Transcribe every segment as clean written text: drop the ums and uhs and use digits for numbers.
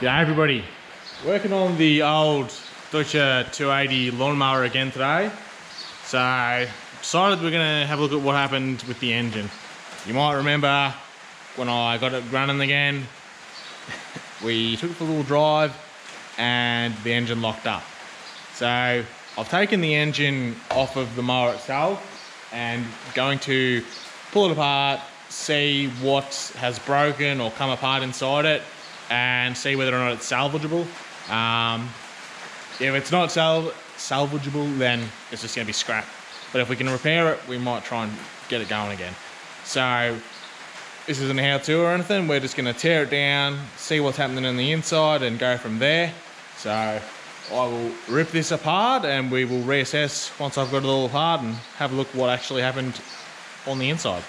Yeah, everybody, working on the old Deutscher 280 lawnmower again today. So decided we're gonna have a look at what happened with the engine. You might remember when I got it running again, we took it for a little drive and the engine locked up. So I've taken the engine off of the mower itself and going to pull it apart, see what has broken or come apart inside it, and see whether or not it's salvageable. If it's not salvageable, then it's just gonna be scrap. But if we can repair it, we might try and get it going again. So this isn't a how-to or anything, we're just gonna tear it down, see what's happening on the inside and go from there. So I will rip this apart and we will reassess once I've got it all apart and have a look what actually happened on the inside.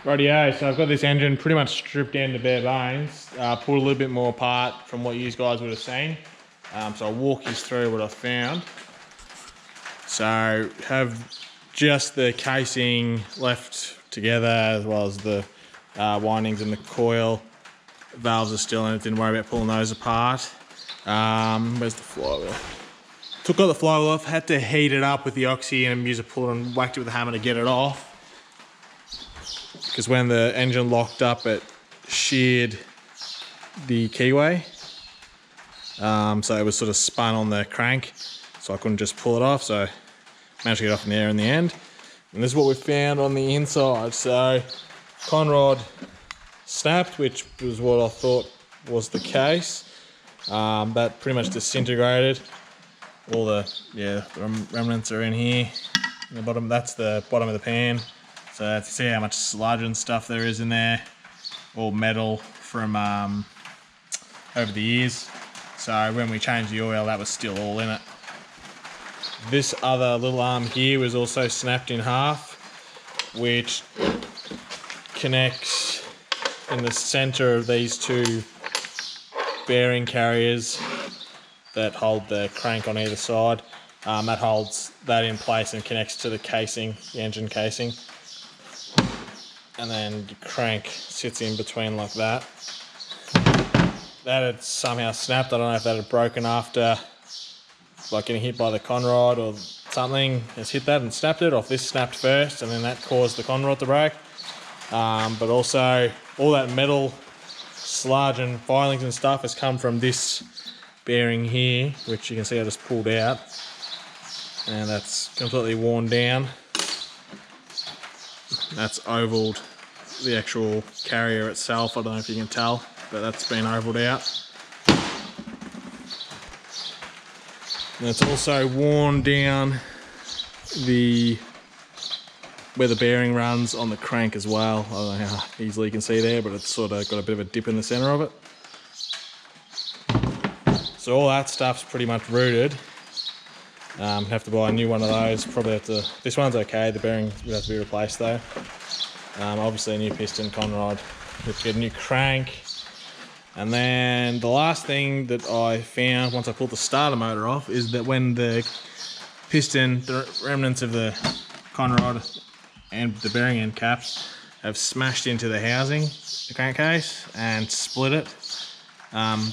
Rightio, so I've got this engine pretty much stripped down to bare bones, pulled a little bit more apart from what you guys would have seen. So I'll walk you through what I found. So have just the casing left together as well as the windings and the coil. Valves are still in it, didn't worry about pulling those apart. Where's the flywheel? Took all the flywheel off, had to heat it up with the oxy and use a puller and whacked it with a hammer to get it off. Because when the engine locked up, it sheared the keyway. So it was sort of spun on the crank, so I couldn't just pull it off, so managed to get it off in there in the end. And this is what we found on the inside. So conrod snapped, which was what I thought was the case. That pretty much disintegrated. All the remnants are in here. In the bottom, that's the bottom of the pan. So to see how much sludge and stuff there is in there, all metal from over the years. So when we changed the oil, that was still all in it. This other little arm here was also snapped in half, which connects in the center of these two bearing carriers that hold the crank on either side. That holds that in place and connects to the casing, the engine casing. And then the crank sits in between like that. That had somehow snapped. I don't know if that had broken after like getting hit by the conrod or something has hit that and snapped it, or if this snapped first and then that caused the conrod to break. But also all that metal sludge and filings and stuff has come from this bearing here, which you can see I just pulled out, and that's completely worn down. That's ovaled the actual carrier itself. I don't know if you can tell, but that's been ovaled out. And it's also worn down where the bearing runs on the crank as well. I don't know how easily you can see there, but it's sort of got a bit of a dip in the center of it. So all that stuff's pretty much rooted. Have to buy a new one of those. Probably have to. This one's okay. The bearing would have to be replaced though. Obviously a new piston, conrod. Let's get a new crank. And then the last thing that I found once I pulled the starter motor off is that when the piston, the remnants of the conrod and the bearing end caps have smashed into the housing, the crankcase, and split it.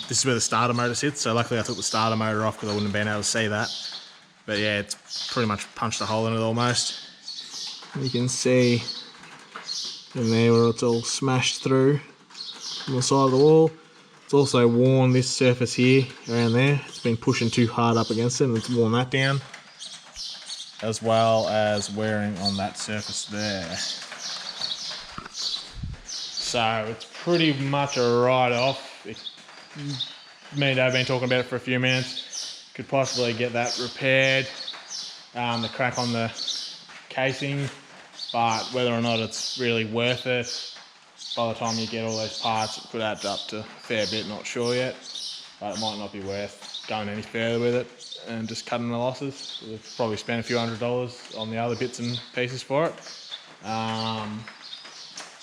This is where the starter motor sits, so luckily I took the starter motor off because I wouldn't have been able to see that. But yeah, it's pretty much punched a hole in it almost. You can see in there where it's all smashed through on the side of the wall. It's also worn this surface here around there. It's been pushing too hard up against it and it's worn that down, as well as wearing on that surface there. So it's pretty much a write-off. Me and Dave have been talking about it for a few minutes. Could possibly get that repaired, the crack on the casing, but whether or not it's really worth it, by the time you get all those parts, it could add up to a fair bit, not sure yet. But it might not be worth going any further with it and just cutting the losses. We've probably spent a few $100s on the other bits and pieces for it.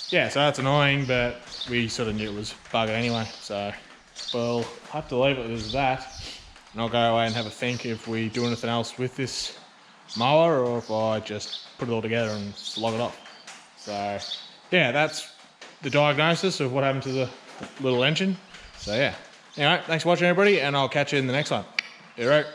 Yeah, so that's annoying, but we sort of knew it was buggered anyway. So we'll have to leave it as that. And I'll go away and have a think if we do anything else with this mower or if I just put it all together and log it off. So yeah, that's the diagnosis of what happened to the little engine. So yeah. Anyway, thanks for watching everybody, and I'll catch you in the next one. All right.